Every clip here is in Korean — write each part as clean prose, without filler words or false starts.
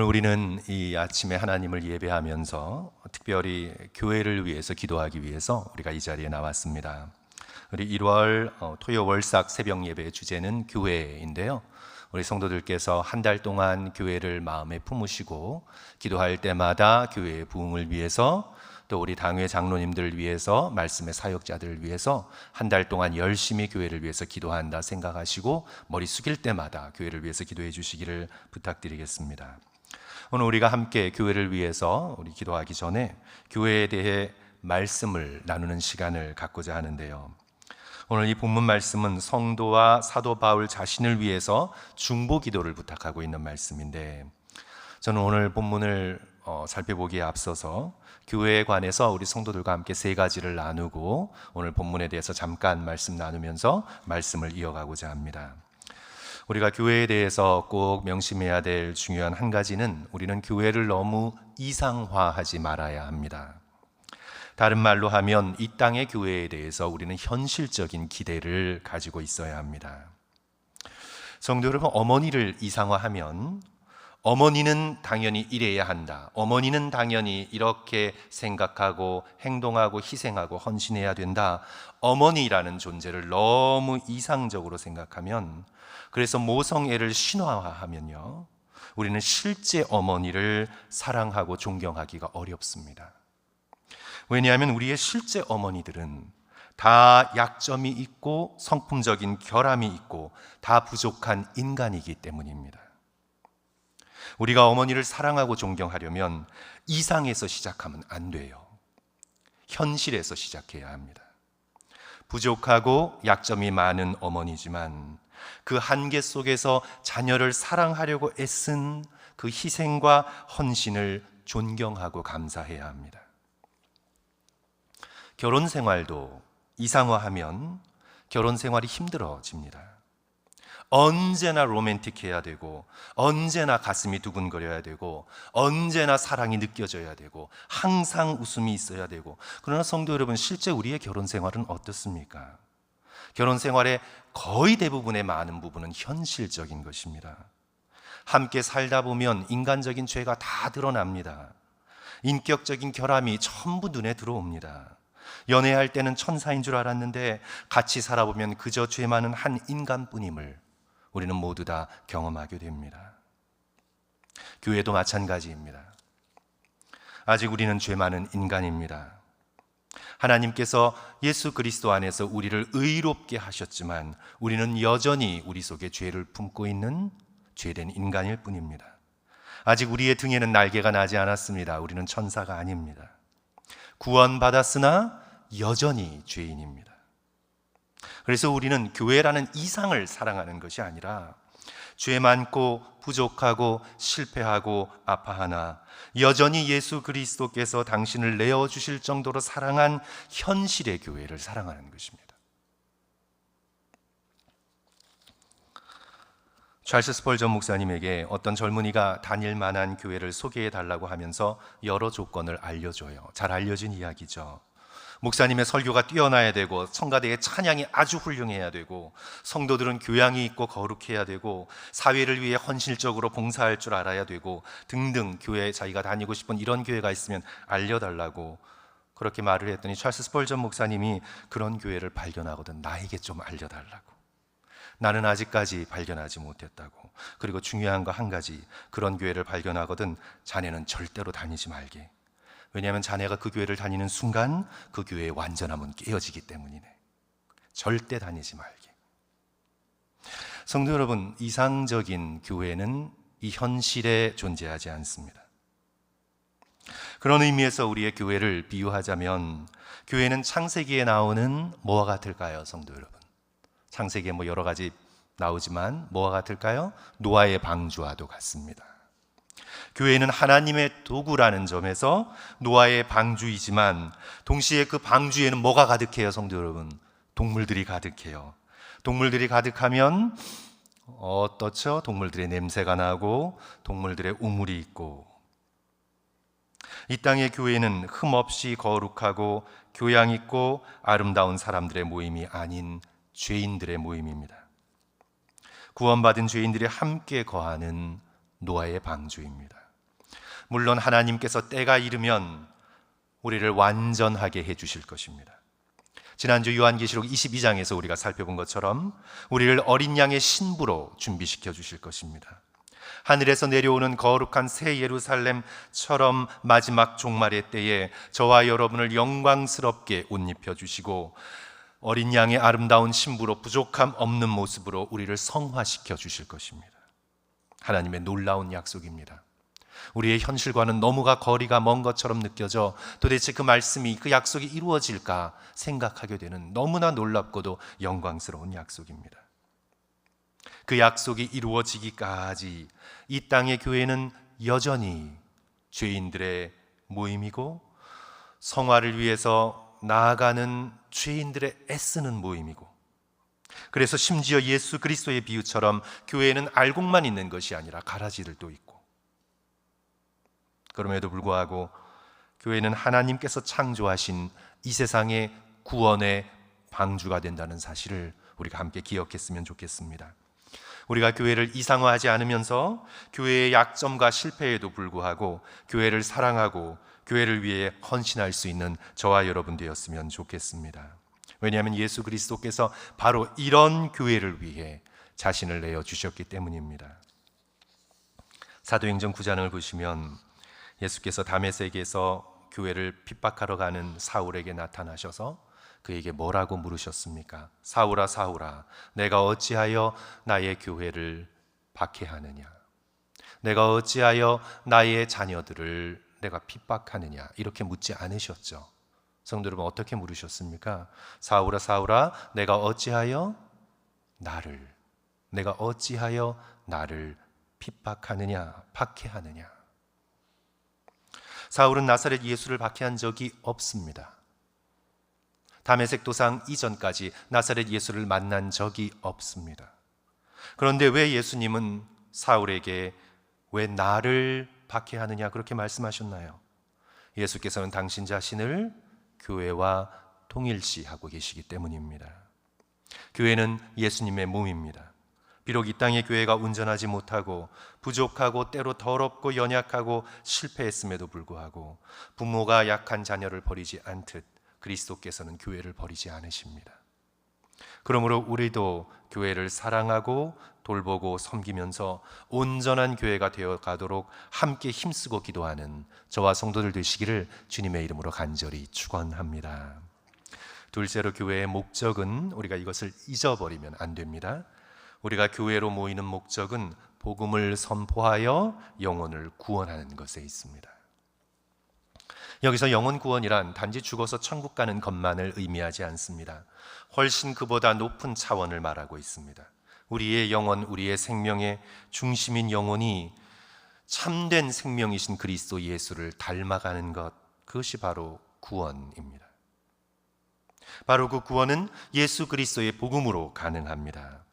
우리는 이 아침에 하나님을 예배하면서 특별히 교회를 위해서 기도하기 위해서 우리가 이 자리에 나왔습니다. 우리 1월 토요 월삭 새벽 예배의 주제는 교회인데요. 우리 성도들께서 한 달 동안 교회를 마음에 품으시고 기도할 때마다 교회의 부흥을 위해서, 또 우리 당회 장로님들을 위해서, 말씀의 사역자들을 위해서 한 달 동안 열심히 교회를 위해서 기도한다 생각하시고 머리 숙일 때마다 교회를 위해서 기도해 주시기를 부탁드리겠습니다. 오늘 우리가 함께 교회를 위해서 우리 기도하기 전에 교회에 대해 말씀을 나누는 시간을 갖고자 하는데요. 오늘 이 본문 말씀은 성도와 사도 바울 자신을 위해서 중보 기도를 부탁하고 있는 말씀인데, 저는 오늘 본문을 살펴보기에 앞서서 교회에 관해서 우리 성도들과 함께 세 가지를 나누고 오늘 본문에 대해서 잠깐 말씀 나누면서 말씀을 이어가고자 합니다. 우리가 교회에 대해서 꼭 명심해야 될 중요한 한 가지는, 우리는 교회를 너무 이상화하지 말아야 합니다. 다른 말로 하면 이 땅의 교회에 대해서 우리는 현실적인 기대를 가지고 있어야 합니다. 성도 여러분, 어머니를 이상화하면 어머니는 당연히 이래야 한다, 어머니는 당연히 이렇게 생각하고 행동하고 희생하고 헌신해야 된다, 어머니라는 존재를 너무 이상적으로 생각하면, 그래서 모성애를 신화화하면요, 우리는 실제 어머니를 사랑하고 존경하기가 어렵습니다. 왜냐하면 우리의 실제 어머니들은 다 약점이 있고 성품적인 결함이 있고 다 부족한 인간이기 때문입니다. 우리가 어머니를 사랑하고 존경하려면 이상에서 시작하면 안 돼요. 현실에서 시작해야 합니다. 부족하고 약점이 많은 어머니지만 그 한계 속에서 자녀를 사랑하려고 애쓴 그 희생과 헌신을 존경하고 감사해야 합니다. 결혼 생활도 이상화하면 결혼 생활이 힘들어집니다. 언제나 로맨틱해야 되고, 언제나 가슴이 두근거려야 되고, 언제나 사랑이 느껴져야 되고, 항상 웃음이 있어야 되고. 그러나 성도 여러분, 실제 우리의 결혼 생활은 어떻습니까? 결혼 생활의 거의 대부분의 많은 부분은 현실적인 것입니다. 함께 살다 보면 인간적인 죄가 다 드러납니다. 인격적인 결함이 전부 눈에 들어옵니다. 연애할 때는 천사인 줄 알았는데 같이 살아보면 그저 죄 많은 한 인간뿐임을 우리는 모두 다 경험하게 됩니다. 교회도 마찬가지입니다. 아직 우리는 죄 많은 인간입니다. 하나님께서 예수 그리스도 안에서 우리를 의롭게 하셨지만 우리는 여전히 우리 속에 죄를 품고 있는 죄된 인간일 뿐입니다. 아직 우리의 등에는 날개가 나지 않았습니다. 우리는 천사가 아닙니다. 구원받았으나 여전히 죄인입니다. 그래서 우리는 교회라는 이상을 사랑하는 것이 아니라 죄 많고 부족하고 실패하고 아파하나 여전히 예수 그리스도께서 당신을 내어주실 정도로 사랑한 현실의 교회를 사랑하는 것입니다. 찰스 스펄전 목사님에게 어떤 젊은이가 다닐 만한 교회를 소개해 달라고 하면서 여러 조건을 알려줘요. 잘 알려진 이야기죠. 목사님의 설교가 뛰어나야 되고, 성가대의 찬양이 아주 훌륭해야 되고, 성도들은 교양이 있고 거룩해야 되고, 사회를 위해 헌신적으로 봉사할 줄 알아야 되고 등등, 교회에 자기가 다니고 싶은 이런 교회가 있으면 알려달라고 그렇게 말을 했더니 찰스 스펄전 목사님이 그런 교회를 발견하거든 나에게 좀 알려달라고. 나는 아직까지 발견하지 못했다고. 그리고 중요한 거 한 가지, 그런 교회를 발견하거든 자네는 절대로 다니지 말게. 왜냐하면 자네가 그 교회를 다니는 순간 그 교회의 완전함은 깨어지기 때문이네. 절대 다니지 말게. 성도 여러분, 이상적인 교회는 이 현실에 존재하지 않습니다. 그런 의미에서 우리의 교회를 비유하자면, 교회는 창세기에 나오는 뭐와 같을까요, 성도 여러분? 창세기에 여러 가지 나오지만 뭐와 같을까요? 노아의 방주와도 같습니다. 교회는 하나님의 도구라는 점에서 노아의 방주이지만 동시에 그 방주에는 뭐가 가득해요, 성도 여러분? 동물들이 가득해요. 동물들이 가득하면 어떻죠? 동물들의 냄새가 나고 동물들의 우물이 있고. 이 땅의 교회는 흠없이 거룩하고 교양 있고 아름다운 사람들의 모임이 아닌 죄인들의 모임입니다. 구원받은 죄인들이 함께 거하는 노아의 방주입니다. 물론 하나님께서 때가 이르면 우리를 완전하게 해주실 것입니다. 지난주 요한계시록 22장에서 우리가 살펴본 것처럼 우리를 어린 양의 신부로 준비시켜 주실 것입니다. 하늘에서 내려오는 거룩한 새 예루살렘처럼 마지막 종말의 때에 저와 여러분을 영광스럽게 옷 입혀 주시고 어린 양의 아름다운 신부로 부족함 없는 모습으로 우리를 성화시켜 주실 것입니다. 하나님의 놀라운 약속입니다. 우리의 현실과는 너무가 거리가 먼 것처럼 느껴져 도대체 그 말씀이, 그 약속이 이루어질까 생각하게 되는 너무나 놀랍고도 영광스러운 약속입니다. 그 약속이 이루어지기까지 이 땅의 교회는 여전히 죄인들의 모임이고 성화를 위해서 나아가는 죄인들의 애쓰는 모임이고, 그래서 심지어 예수 그리스도의 비유처럼 교회는 알곡만 있는 것이 아니라 가라지들도 있고, 그럼에도 불구하고 교회는 하나님께서 창조하신 이 세상의 구원의 방주가 된다는 사실을 우리가 함께 기억했으면 좋겠습니다. 우리가 교회를 이상화하지 않으면서 교회의 약점과 실패에도 불구하고 교회를 사랑하고 교회를 위해 헌신할 수 있는 저와 여러분 되었으면 좋겠습니다. 왜냐하면 예수 그리스도께서 바로 이런 교회를 위해 자신을 내어주셨기 때문입니다. 사도행전 9장을 보시면 예수께서 다메섹에서 교회를 핍박하러 가는 사울에게 나타나셔서 그에게 뭐라고 물으셨습니까? 사울아 사울아, 내가 어찌하여 나의 교회를 박해하느냐? 내가 어찌하여 나의 자녀들을 내가 핍박하느냐? 이렇게 묻지 않으셨죠. 성도 여러분, 어떻게 물으셨습니까? 사울아 사울아, 내가 어찌하여 나를 핍박하느냐, 박해하느냐? 사울은 나사렛 예수를 박해한 적이 없습니다. 다메섹 도상 이전까지 나사렛 예수를 만난 적이 없습니다. 그런데 왜 예수님은 사울에게 왜 나를 박해하느냐 그렇게 말씀하셨나요? 예수께서는 당신 자신을 교회와 동일시하고 계시기 때문입니다. 교회는 예수님의 몸입니다. 비록 이 땅의 교회가 온전하지 못하고 부족하고 때로 더럽고 연약하고 실패했음에도 불구하고 부모가 약한 자녀를 버리지 않듯 그리스도께서는 교회를 버리지 않으십니다. 그러므로 우리도 교회를 사랑하고 돌보고 섬기면서 온전한 교회가 되어 가도록 함께 힘쓰고 기도하는 저와 성도들 되시기를 주님의 이름으로 간절히 축원합니다. 둘째로, 교회의 목적은 우리가 이것을 잊어버리면 안 됩니다. 우리가 교회로 모이는 목적은 복음을 선포하여 영혼을 구원하는 것에 있습니다. 여기서 영혼 구원이란 단지 죽어서 천국 가는 것만을 의미하지 않습니다. 훨씬 그보다 높은 차원을 말하고 있습니다. 우리의 영혼, 우리의 생명의 중심인 영혼이 참된 생명이신 그리스도 예수를 닮아가는 것, 그것이 바로 구원입니다. 바로 그 구원은 예수 그리스도의 복음으로 가능합니다.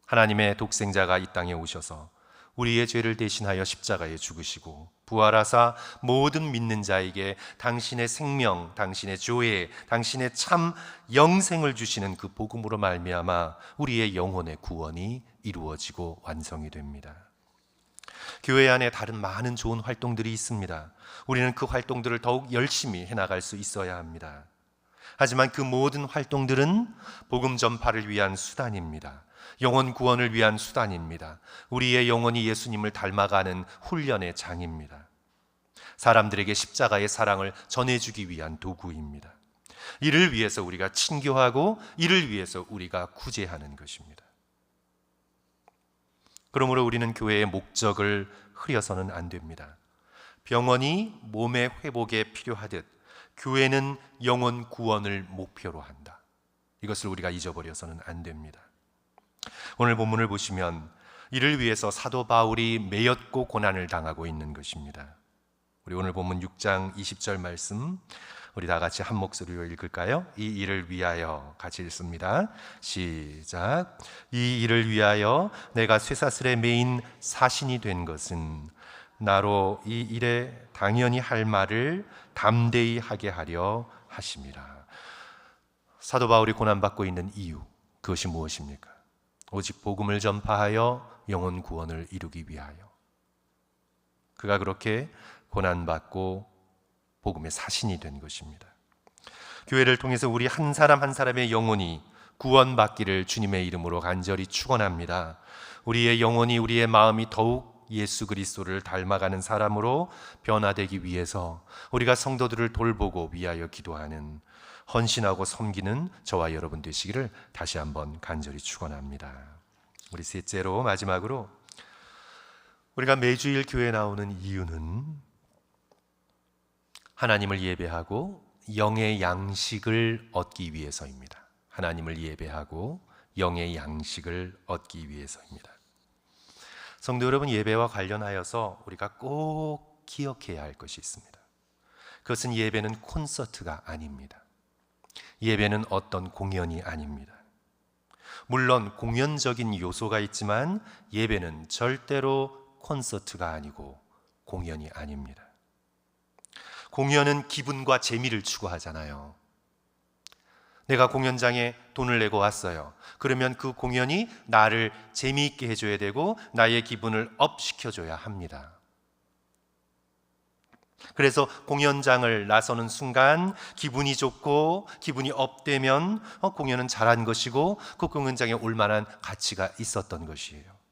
하나님의 독생자가 이 땅에 오셔서 우리의 죄를 대신하여 십자가에 죽으시고 부활하사 모든 믿는 자에게 당신의 생명, 당신의 조회, 당신의 참 영생을 주시는 그 복음으로 말미암아 우리의 영혼의 구원이 이루어지고 완성이 됩니다. 교회 안에 다른 많은 좋은 활동들이 있습니다. 우리는 그 활동들을 더욱 열심히 해나갈 수 있어야 합니다. 하지만 그 모든 활동들은 복음 전파를 위한 수단입니다. 영혼 구원을 위한 수단입니다. 우리의 영혼이 예수님을 닮아가는 훈련의 장입니다. 사람들에게 십자가의 사랑을 전해주기 위한 도구입니다. 이를 위해서 우리가 친교하고 이를 위해서 우리가 구제하는 것입니다. 그러므로 우리는 교회의 목적을 흐려서는 안 됩니다. 병원이 몸의 회복에 필요하듯 교회는 영혼 구원을 목표로 한다. 이것을 우리가 잊어버려서는 안 됩니다. 오늘 본문을 보시면 이를 위해서 사도 바울이 매였고 고난을 당하고 있는 것입니다. 우리 오늘 본문 6장 20절 말씀 우리 다 같이 한 목소리로 읽을까요? 이 일을 위하여, 같이 읽습니다. 시작. 이 일을 위하여 내가 쇠사슬에 매인 사신이 된 것은 나로 이 일에 당연히 할 말을 담대히 하게 하려 하심이라. 사도 바울이 고난받고 있는 이유, 그것이 무엇입니까? 오직 복음을 전파하여 영혼 구원을 이루기 위하여. 그가 그렇게 고난받고 복음의 사신이 된 것입니다. 교회를 통해서 우리 한 사람 한 사람의 영혼이 구원받기를 주님의 이름으로 간절히 축원합니다. 우리의 영혼이, 우리의 마음이 더욱 예수 그리스도를 닮아가는 사람으로 변화되기 위해서 우리가 성도들을 돌보고 위하여 기도하는, 헌신하고 섬기는 저와 여러분 되시기를 다시 한번 간절히 축원합니다. 우리 셋째로, 마지막으로, 우리가 매주일 교회에 나오는 이유는 하나님을 예배하고 영의 양식을 얻기 위해서입니다. 하나님을 예배하고 영의 양식을 얻기 위해서입니다. 성도 여러분, 예배와 관련하여서 우리가 꼭 기억해야 할 것이 있습니다. 그것은 예배는 콘서트가 아닙니다. 예배는 어떤 공연이 아닙니다. 물론 공연적인 요소가 있지만 예배는 절대로 콘서트가 아니고 공연이 아닙니다. 공연은 기분과 재미를 추구하잖아요. 내가 공연장에 돈을 내고 왔어요. 그러면 그 공연이 나를 재미있게 해줘야 되고 나의 기분을 업 시켜줘야 합니다. 그래서 공연장을 나서는 순간 기분이 좋고 기분이 업되면 공연은 잘한 것이고 그 공연장에 올 만한 가치가 있었던 것이에요.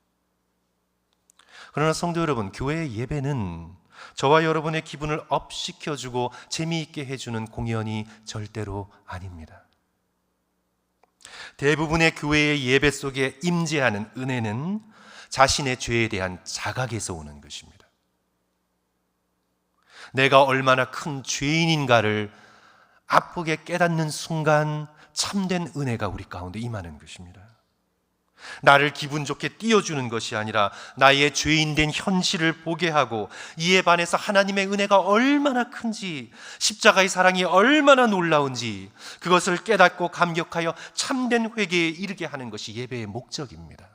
그러나 성도 여러분, 교회의 예배는 저와 여러분의 기분을 업 시켜주고 재미있게 해주는 공연이 절대로 아닙니다. 대부분의 교회의 예배 속에 임재하는 은혜는 자신의 죄에 대한 자각에서 오는 것입니다. 내가 얼마나 큰 죄인인가를 아프게 깨닫는 순간 참된 은혜가 우리 가운데 임하는 것입니다. 나를 기분 좋게 띄워주는 것이 아니라 나의 죄인된 현실을 보게 하고 이에 반해서 하나님의 은혜가 얼마나 큰지, 십자가의 사랑이 얼마나 놀라운지 그것을 깨닫고 감격하여 참된 회개에 이르게 하는 것이 예배의 목적입니다.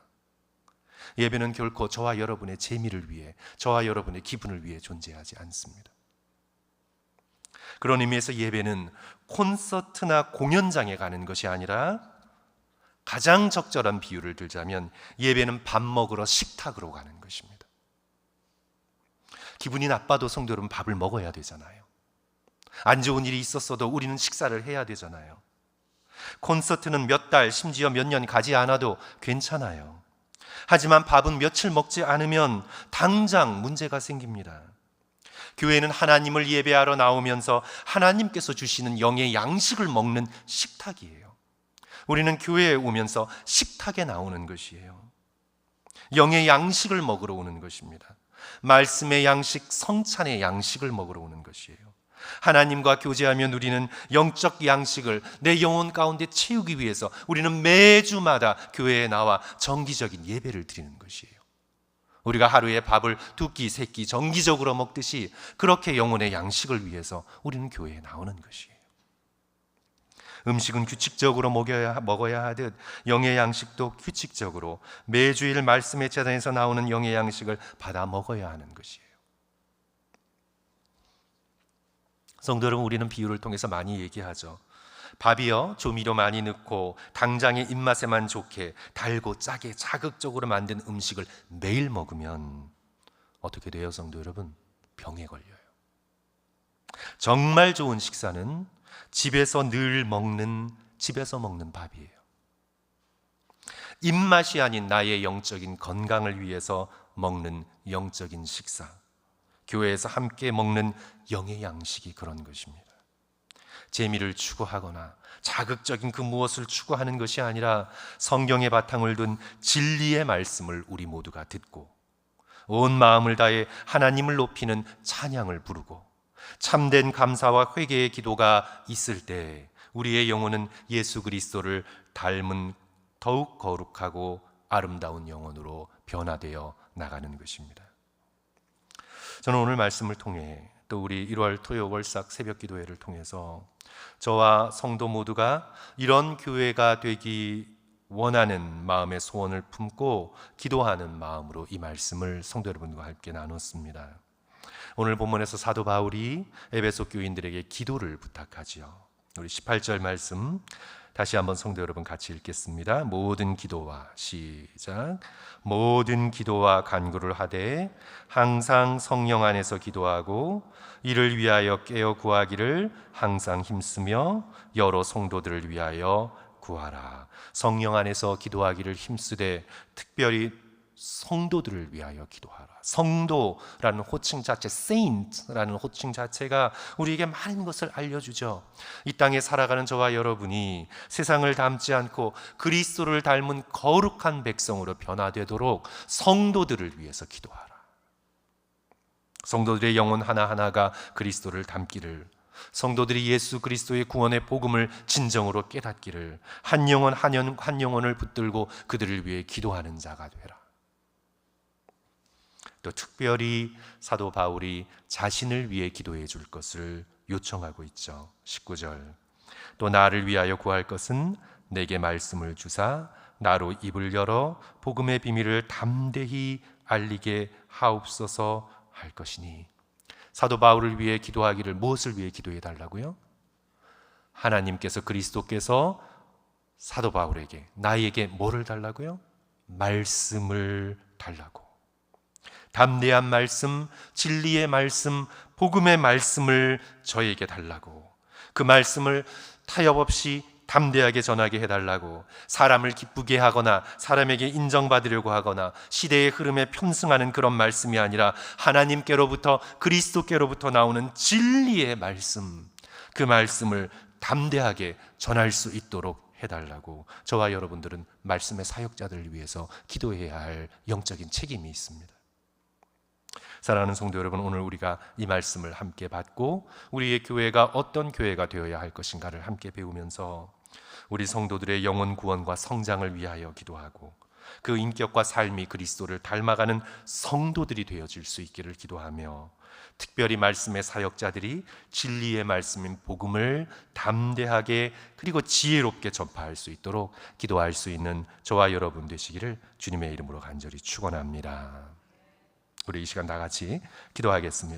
예배는 결코 저와 여러분의 재미를 위해, 저와 여러분의 기분을 위해 존재하지 않습니다. 그런 의미에서 예배는 콘서트나 공연장에 가는 것이 아니라, 가장 적절한 비유를 들자면 예배는 밥 먹으러 식탁으로 가는 것입니다. 기분이 나빠도 성도 여러분, 밥을 먹어야 되잖아요. 안 좋은 일이 있었어도 우리는 식사를 해야 되잖아요. 콘서트는 몇 달, 심지어 몇 년 가지 않아도 괜찮아요. 하지만 밥은 며칠 먹지 않으면 당장 문제가 생깁니다. 교회는 하나님을 예배하러 나오면서 하나님께서 주시는 영의 양식을 먹는 식탁이에요. 우리는 교회에 오면서 식탁에 나오는 것이에요. 영의 양식을 먹으러 오는 것입니다. 말씀의 양식, 성찬의 양식을 먹으러 오는 것이에요. 하나님과 교제하며 누리는 영적 양식을 내 영혼 가운데 채우기 위해서 우리는 매주마다 교회에 나와 정기적인 예배를 드리는 것이에요. 우리가 하루에 밥을 2끼, 3끼 정기적으로 먹듯이 그렇게 영혼의 양식을 위해서 우리는 교회에 나오는 것이에요. 음식은 규칙적으로 먹어야 하듯 영의 양식도 규칙적으로 매주일 말씀의 재단에서 나오는 영의 양식을 받아 먹어야 하는 것이에요. 성도 여러분, 우리는 비유를 통해서 많이 얘기하죠. 밥이요, 조미료 많이 넣고 당장의 입맛에만 좋게 달고 짜게 자극적으로 만든 음식을 매일 먹으면 어떻게 돼요, 성도 여러분? 병에 걸려요. 정말 좋은 식사는 집에서 늘 먹는, 집에서 먹는 밥이에요. 입맛이 아닌 나의 영적인 건강을 위해서 먹는 영적인 식사, 교회에서 함께 먹는 영의 양식이 그런 것입니다. 재미를 추구하거나 자극적인 그 무엇을 추구하는 것이 아니라 성경의 바탕을 둔 진리의 말씀을 우리 모두가 듣고 온 마음을 다해 하나님을 높이는 찬양을 부르고 참된 감사와 회개의 기도가 있을 때 우리의 영혼은 예수 그리스도를 닮은 더욱 거룩하고 아름다운 영혼으로 변화되어 나가는 것입니다. 저는 오늘 말씀을 통해 또 우리 1월 토요 월삭 새벽 기도회를 통해서 저와 성도 모두가 이런 교회가 되기 원하는 마음의 소원을 품고 기도하는 마음으로 이 말씀을 성도 여러분과 함께 나눴습니다. 오늘 본문에서 사도 바울이 에베소 교인들에게 기도를 부탁하지요. 우리 18절 말씀 다시 한번 성도 여러분 같이 읽겠습니다. 모든 기도와 시작. 모든 기도와 간구를 하되 항상 성령 안에서 기도하고 이를 위하여 깨어 구하기를 항상 힘쓰며 여러 성도들을 위하여 구하라. 성령 안에서 기도하기를 힘쓰되 특별히 성도들을 위하여 기도하라. 성도라는 호칭 자체, saint라는 호칭 자체가 우리에게 많은 것을 알려주죠. 이 땅에 살아가는 저와 여러분이 세상을 닮지 않고 그리스도를 닮은 거룩한 백성으로 변화되도록 성도들을 위해서 기도하라. 성도들의 영혼 하나하나가 그리스도를 닮기를, 성도들이 예수 그리스도의 구원의 복음을 진정으로 깨닫기를, 한 영혼을 붙들고 그들을 위해 기도하는 자가 되라. 또 특별히 사도 바울이 자신을 위해 기도해 줄 것을 요청하고 있죠. 19절. 또 나를 위하여 구할 것은 내게 말씀을 주사 나로 입을 열어 복음의 비밀을 담대히 알리게 하옵소서 할 것이니. 사도 바울을 위해 기도하기를 무엇을 위해 기도해 달라고요? 하나님께서, 그리스도께서 사도 바울에게, 나에게 뭐를 달라고요? 말씀을 달라고. 담대한 말씀, 진리의 말씀, 복음의 말씀을 저에게 달라고. 그 말씀을 타협 없이 담대하게 전하게 해달라고. 사람을 기쁘게 하거나 사람에게 인정받으려고 하거나 시대의 흐름에 편승하는 그런 말씀이 아니라 하나님께로부터, 그리스도께로부터 나오는 진리의 말씀, 그 말씀을 담대하게 전할 수 있도록 해달라고. 저와 여러분들은 말씀의 사역자들을 위해서 기도해야 할 영적인 책임이 있습니다. 사랑하는 성도 여러분, 오늘 우리가 이 말씀을 함께 받고 우리의 교회가 어떤 교회가 되어야 할 것인가를 함께 배우면서 우리 성도들의 영혼 구원과 성장을 위하여 기도하고 그 인격과 삶이 그리스도를 닮아가는 성도들이 되어질 수 있기를 기도하며, 특별히 말씀의 사역자들이 진리의 말씀인 복음을 담대하게 그리고 지혜롭게 전파할 수 있도록 기도할 수 있는 저와 여러분 되시기를 주님의 이름으로 간절히 축원합니다. 우리 이 시간 다 같이 기도하겠습니다.